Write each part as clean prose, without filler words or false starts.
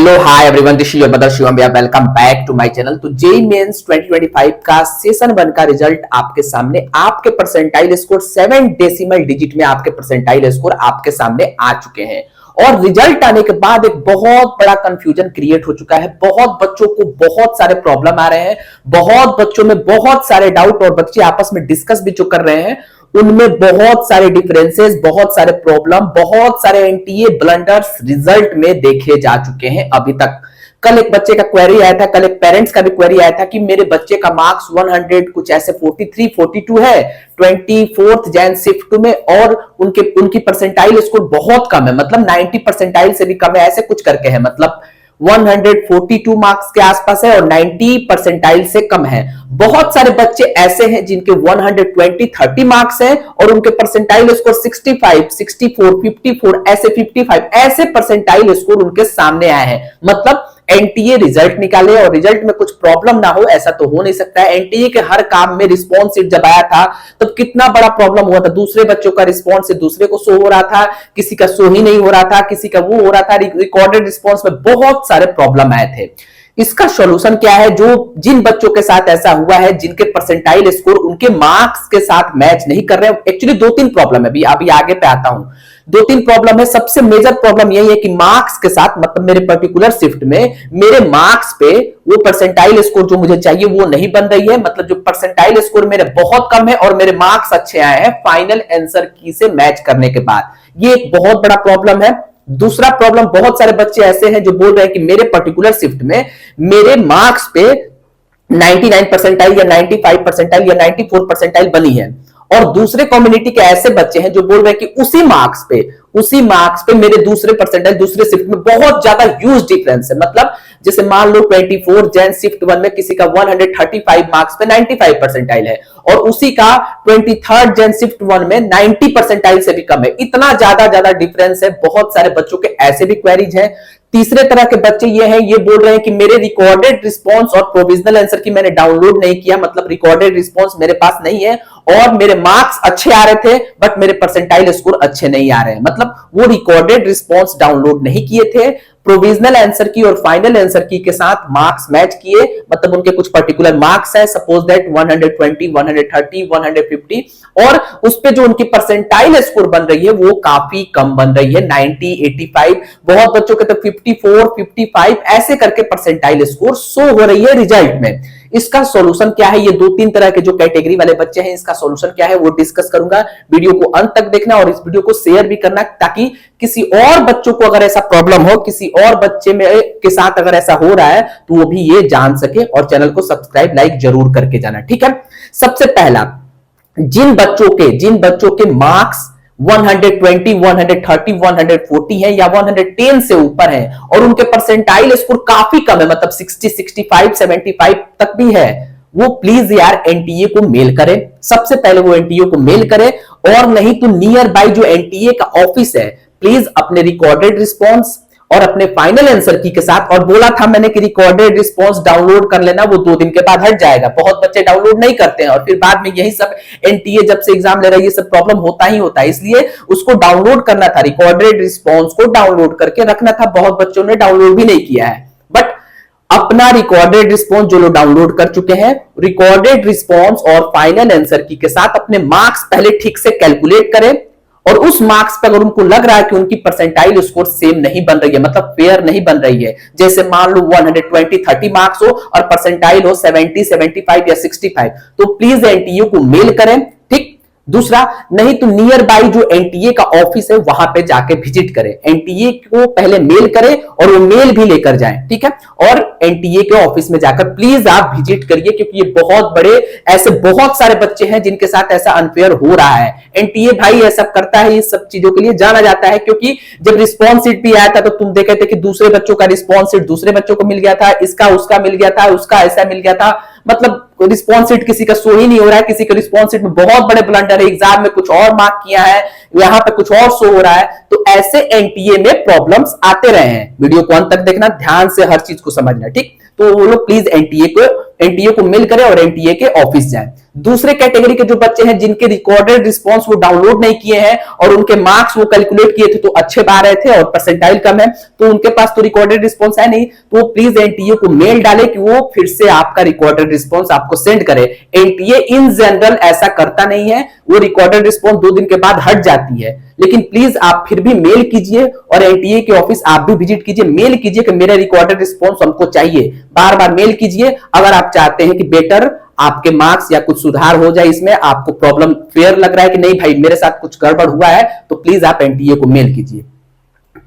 Hello hi everyone, this is your brother Shivam. Welcome back to my channel. तो JEE Mains 2025 का session 1 का result आपके सामने, आपके परसेंटाइल स्कोर 7 डेसिमल डिजिट में आपके परसेंटाइल स्कोर आपके सामने आ चुके हैं। और रिजल्ट आने के बाद एक बहुत बड़ा कंफ्यूजन क्रिएट हो चुका है। बहुत बच्चों को बहुत सारे प्रॉब्लम आ रहे हैं, बहुत बच्चों में बहुत सारे डाउट, और बच्चे आपस में डिस्कस भी जो कर रहे हैं उनमें बहुत सारे डिफरेंसेस, बहुत सारे प्रॉब्लम, बहुत सारे एनटीए ब्लंडर्स रिजल्ट में देखे जा चुके हैं अभी तक। कल एक बच्चे का क्वेरी आया था, कल एक पेरेंट्स का भी क्वेरी आया था कि मेरे बच्चे का मार्क्स 100 कुछ ऐसे 43 42 है 24th जैन शिफ्ट में, और उनकी परसेंटाइल स्कोर बहुत कम है, मतलब 90 परसेंटाइल से भी कम है, ऐसे कुछ करके है, मतलब 142 मार्क्स के आसपास है और 90 परसेंटाइल से कम है। बहुत सारे बच्चे ऐसे हैं जिनके 120 30 मार्क्स हैं और उनके परसेंटाइल स्कोर 65 64 54 ऐसे 55 ऐसे परसेंटाइल स्कोर उनके सामने आए हैं। मतलब एनटीए रिजल्ट निकाले और रिजल्ट में कुछ प्रॉब्लम ना हो, ऐसा तो हो नहीं सकता है। एनटीए के हर काम में रिस्पॉन्स सीट जब आया था तब तो कितना बड़ा प्रॉब्लम हुआ था, दूसरे बच्चों का रिस्पॉन्स से दूसरे को शो हो रहा था, किसी का शो ही नहीं हो रहा था, किसी का वो हो रहा था, रिकॉर्डेड रिस्पॉन्स में बहुत सारे प्रॉब्लम आए थे। इसका सॉल्यूशन क्या है? जो जिन बच्चों के साथ ऐसा हुआ है, जिनके परसेंटाइल स्कोर उनके मार्क्स के साथ मैच नहीं कर रहे हैं, एक्चुअली 2-3 प्रॉब्लम है, अभी आगे पे आता हूं। 2-3 प्रॉब्लम है। सबसे मेजर प्रॉब्लम यही है कि मार्क्स के साथ, मतलब मेरे पर्टिकुलर शिफ्ट में मेरे मार्क्स पे वो परसेंटाइल स्कोर जो मुझे चाहिए वो नहीं बन रही है। मतलब जो परसेंटाइल स्कोर मेरे बहुत कम है और मेरे मार्क्स अच्छे आए हैं फाइनल आंसर की से मैच करने के बाद, ये एक बहुत बड़ा प्रॉब्लम है। दूसरा प्रॉब्लम, बहुत सारे बच्चे ऐसे हैं जो बोल रहे हैं कि मेरे पर्टिकुलर शिफ्ट में मेरे मार्क्स पे 99 परसेंटाइल या 95 परसेंटाइल या 94 परसेंटाइल बनी है, और दूसरे कम्युनिटी के ऐसे बच्चे हैं जो बोल रहे हैं कि उसी मार्क्स पे मेरे दूसरे परसेंटाइल दूसरे शिफ्ट में बहुत ज्यादा ह्यूज डिफरेंस है। मतलब जैसे मान लो 24 जैन शिफ्ट 1 में किसी का 135 मार्क्स पे 95 परसेंटाइल है और उसी का 23rd जैन शिफ्ट 1 में 90 परसेंटाइल से भी कम है। इतना ज्यादा डिफरेंस है। बहुत सारे बच्चों के ऐसे भी क्वेरीज हैं। तीसरे तरह के बच्चे ये हैं, ये बोल रहे हैं कि मेरे रिकॉर्डेड रिस्पॉन्स और प्रोविजनल आंसर की मैंने डाउनलोड नहीं किया, मतलब रिकॉर्डेड रिस्पॉन्स मेरे पास नहीं है और मेरे मार्क्स अच्छे आ रहे थे बट मेरे परसेंटाइल स्कोर अच्छे नहीं आ रहे हैं। मतलब वो रिकॉर्डेड रिस्पॉन्स डाउनलोड नहीं किए थे, प्रोविजनल आंसर की और फाइनल आंसर की के साथ मार्क्स मैच किए, मतलब उनके कुछ पर्टिकुलर मार्क्स है, सपोज दैट 120 130 150, और उस पे जो उनकी परसेंटाइल स्कोर बन रही है वो काफी कम बन रही है, 90 85, बहुत बच्चों के तो 54 55 ऐसे करके परसेंटाइल स्कोर शो हो रही है रिजल्ट में। इसका सॉल्यूशन क्या है? ये 2-3 तरह के जो कैटेगरी वाले बच्चे हैं, इसका सॉल्यूशन क्या है वो डिस्कस करूंगा। वीडियो को अंत तक देखना और इस वीडियो को शेयर भी करना, ताकि किसी और बच्चों को अगर ऐसा प्रॉब्लम हो, किसी और बच्चे में के साथ अगर ऐसा हो रहा है तो वो भी ये जान सके, और चैनल को सब्सक्राइब लाइक जरूर करके जाना, ठीक है। सबसे पहला, जिन बच्चों के मार्क्स 120 130 140 है या 110 से ऊपर है और उनके परसेंटाइल स्कोर काफी कम है, मतलब 60 65 75 तक भी है, वो प्लीज यार एनटीए को मेल करें। सबसे पहले वो एनटीए को मेल करें, और नहीं तो नियर बाय जो एनटीए का ऑफिस है, प्लीज अपने रिकॉर्डेड रिस्पॉन्स और अपने फाइनल आंसर की के साथ, और बोला था मैंने कि रिकॉर्डेड रिस्पॉन्स डाउनलोड कर लेना, वो 2 दिन के बाद हट जाएगा। बहुत बच्चे डाउनलोड नहीं करते हैं और फिर बाद में यही सब एनटीए जब से एग्जाम ले रहा है ये सब प्रॉब्लम होता ही होता है, इसलिए उसको डाउनलोड करना था, रिकॉर्डेड रिस्पॉन्स को डाउनलोड करके रखना था। बहुत बच्चों ने डाउनलोड भी नहीं किया है, बट अपना रिकॉर्डेड रिस्पॉन्स जो लोग डाउनलोड कर चुके हैं, रिकॉर्डेड रिस्पॉन्स और फाइनल आंसर की के साथ अपने मार्क्स पहले ठीक से कैलकुलेट करें, और उस मार्क्स पे अगर उनको लग रहा है कि उनकी परसेंटाइल स्कोर सेम नहीं बन रही है, मतलब फेयर नहीं बन रही है, जैसे मान लो 120 30 मार्क्स हो और परसेंटाइल हो 70 75 या 65, तो प्लीज एनटीए को मेल करें, ठीक। दूसरा, नहीं तो नियर बाय जो एनटीए का ऑफिस है वहां पे जाके विजिट करें, एनटीए को पहले मेल करें और वो मेल भी लेकर जाएं, ठीक है। और एनटीए के ऑफिस में जाकर प्लीज आप विजिट करिए, क्योंकि ये बहुत बड़े ऐसे बहुत सारे बच्चे हैं जिनके साथ ऐसा अनफेयर हो रहा है। एनटीए भाई ऐसा करता है, इस सब चीजों के लिए जाना जाता है, क्योंकि जब रिस्पॉन्स शीट भी आया था तो तुम देखे थे कि दूसरे बच्चों का रिस्पॉन्स शीट दूसरे बच्चों को मिल गया था, इसका उसका मिल गया था, उसका ऐसा मिल गया था, मतलब रिस्पॉन्स शीट किसी का शो ही नहीं हो रहा है, किसी के रिस्पॉन्स शीट में बहुत बड़े ब्लंडर है, एग्जाम में कुछ और मार्क किया है, यहां पे कुछ और शो हो रहा है। तो ऐसे एनटीए में प्रॉब्लम्स आते रहे हैं। वीडियो को अंत तक देखना, ध्यान से हर चीज को समझना, ठीक। तो वो लोग प्लीज एनटीए को मेल करें और एनटीए के ऑफिस जाएं। दूसरे कैटेगरी के जो बच्चे हैं जिनके रिकॉर्डेड रिस्पॉन्स वो डाउनलोड नहीं किए हैं और उनके मार्क्स वो कैलकुलेट किए थे तो अच्छे आ रहे थे और परसेंटाइल कम है, तो उनके पास तो रिकॉर्डेड रिस्पॉन्स है नहीं, तो प्लीज एनटीए को मेल डाले कि वो फिर से आपका रिकॉर्डेड रिस्पॉन्स आपको सेंड करे। एनटीए इन जनरल ऐसा करता नहीं है, वो रिकॉर्डेड रिस्पॉन्स 2 दिन के बाद हट जाती है, लेकिन प्लीज आप फिर भी मेल कीजिए और एनटीए के ऑफिस आप भी विजिट कीजिए, मेल कीजिए कि मेरा रिकॉर्डेड रिस्पॉन्स हमको चाहिए, बार बार मेल कीजिए अगर आप चाहते हैं कि बेटर आपके मार्क्स या कुछ सुधार हो जाए, इसमें आपको प्रॉब्लम फेयर लग रहा है कि नहीं भाई मेरे साथ कुछ गड़बड़ हुआ है, तो प्लीज आप एनटीए को मेल कीजिए।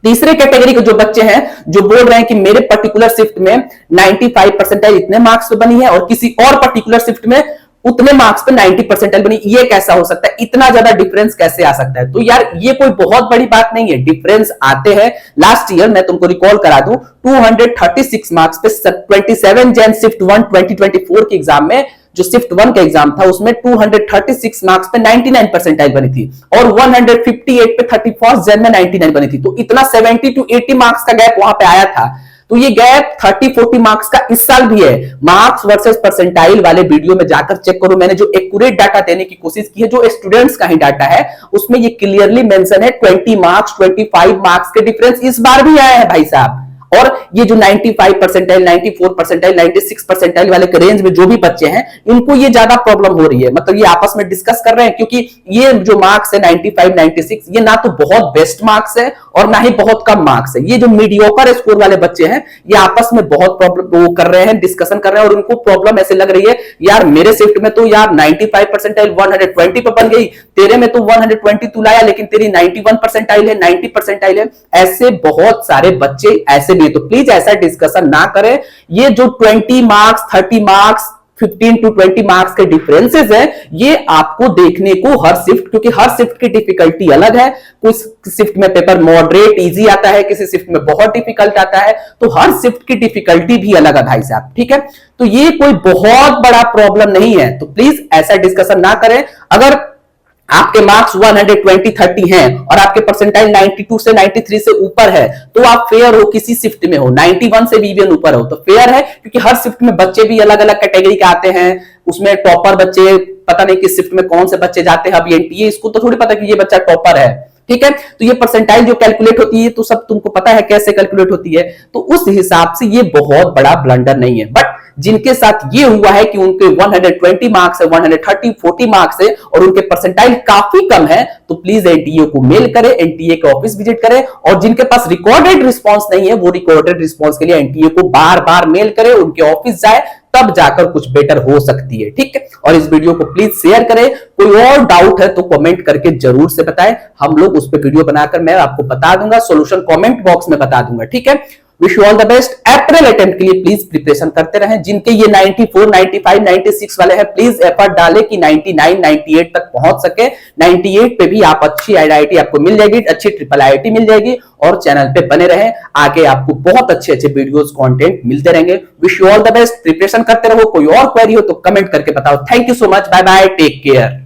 तीसरे कैटेगरी के जो बच्चे हैं जो बोल रहे हैं कि मेरे पर्टिकुलर शिफ्ट में 95 परसेंटाइल इतने मार्क्स पे बनी है और किसी और पर्टिकुलर शिफ्ट में उतने मार्क्स पे 90 परसेंटाइल बनी, ये कैसा हो सकता है, इतना ज्यादा डिफरेंस कैसे आ सकता है? तो यार ये कोई बहुत बड़ी बात नहीं है, डिफरेंस आते हैं। लास्ट ईयर मैं तुमको रिकॉल करा दूं 236 मार्क्स पे 27 जैन शिफ्ट 1 2024 के एग्जाम में, जो शिफ्ट 1 का एग्जाम था उसमें 236 मार्क्स पे 99 परसेंटाइल बनी थी और 158 पे 31 जैन में 99 बनी थी, तो इतना 70 to 80 मार्क्स का गैप वहां पे आया था। तो ये गैप 30-40 मार्क्स का इस साल भी है। मार्क्स वर्सेस परसेंटाइल वाले वीडियो में जाकर चेक करो, मैंने जो एक्यूरेट डाटा देने की कोशिश की है, जो स्टूडेंट्स का ही डाटा है, उसमें ये क्लियरली मेंशन है 20 मार्क्स 25 मार्क्स के डिफरेंस इस बार भी आए हैं भाई साहब। और ये जो 95 परसेंटाइल 94 परसेंटाइल 96 परसेंटाइल वाले के रेंज में जो भी बच्चे हैं इनको ये ज्यादा प्रॉब्लम हो रही है, मतलब ये आपस में डिस्कस कर रहे हैं, क्योंकि ये जो मार्क्स है 95 96 ये ना तो बहुत बेस्ट मार्क्स है और ना ही बहुत कम मार्क्स है। ये जो मीडियोकर स्कोर वाले बच्चे हैं ये आपस में बहुत प्रॉब्लम वो कर रहे हैं, डिस्कशन कर रहे हैं और उनको प्रॉब्लम ऐसे लग रही है यार मेरे शिफ्ट में तो यार 95 परसेंटाइल 120 पे बन गई, तेरे में तो 120 तू लाया लेकिन तेरी 91 परसेंटाइल है 90 परसेंटाइल है। ऐसे बहुत सारे बच्चे ऐसे भी, तो प्लीज ऐसा डिस्कशन ना करें। ये जो 20 मार्क्स 30 मार्क्स 15 to 20 मार्क्स के डिफरेंसेस है ये आपको देखने को हर शिफ्ट, क्योंकि हर शिफ्ट की डिफिकल्टी अलग है, कुछ शिफ्ट में पेपर मॉडरेट इजी आता है, किसी शिफ्ट में बहुत डिफिकल्ट आता है, तो हर शिफ्ट की डिफिकल्टी भी अलग है भाई साहब, ठीक है। तो ये कोई बहुत बड़ा प्रॉब्लम नहीं है, तो प्लीज ऐसा डिस्कशन ना करें। अगर आपके मार्क्स 120-30 हैं और आपके परसेंटाइल 92 से 93 से ऊपर है तो आप फेयर हो, किसी शिफ्ट में हो 91 से भी इवन ऊपर हो तो फेयर है, क्योंकि हर शिफ्ट में बच्चे भी अलग अलग कैटेगरी के आते हैं, उसमें टॉपर बच्चे पता नहीं किस शिफ्ट में कौन से बच्चे जाते हैं, अब एनटीए इसको तो थोड़ी पता कि ये बच्चा टॉपर है, ठीक है। तो ये परसेंटाइल जो कैलकुलेट होती है तो सब तुमको पता है कैसे कैलकुलेट होती है, तो उस हिसाब से ये बहुत बड़ा ब्लंडर नहीं है। बट जिनके साथ ये हुआ है कि उनके 120 मार्क्स है 130-40 मार्क्स है और उनके परसेंटाइल काफी कम है, तो प्लीज एनटीए को मेल करें, एनटीए के ऑफिस विजिट करें, और जिनके पास रिकॉर्डेड रिस्पॉन्स नहीं है वो रिकॉर्डेड रिस्पॉन्स के लिए एनटीए को बार बार मेल करें, उनके ऑफिस जाए, तब जाकर कुछ बेटर हो सकती है, ठीक है। और इस वीडियो को प्लीज शेयर करें, कोई और डाउट है तो कमेंट करके जरूर से बताएं, हम लोग उस पर वीडियो बनाकर मैं आपको बता दूंगा, सॉल्यूशन कमेंट बॉक्स में बता दूंगा, ठीक है। Wish you all the best. April attempt के लिए प्लीज प्रिपरेशन करते रहें, जिनके ये 94 95 96 वाले हैं प्लीज एफर्ट डालें कि 99 98 तक पहुंच सके। 98 पे भी आप अच्छी आईआईटी आपको मिल जाएगी, अच्छी ट्रिपल आईआईटी मिल जाएगी, और चैनल पे बने रहें, आगे आपको बहुत अच्छे अच्छे वीडियोस कंटेंट मिलते रहेंगे। Wish you all the best, preparation करते रहो, कोई और क्वेरी हो तो कमेंट करके बताओ। Thank you so much, bye bye, take care.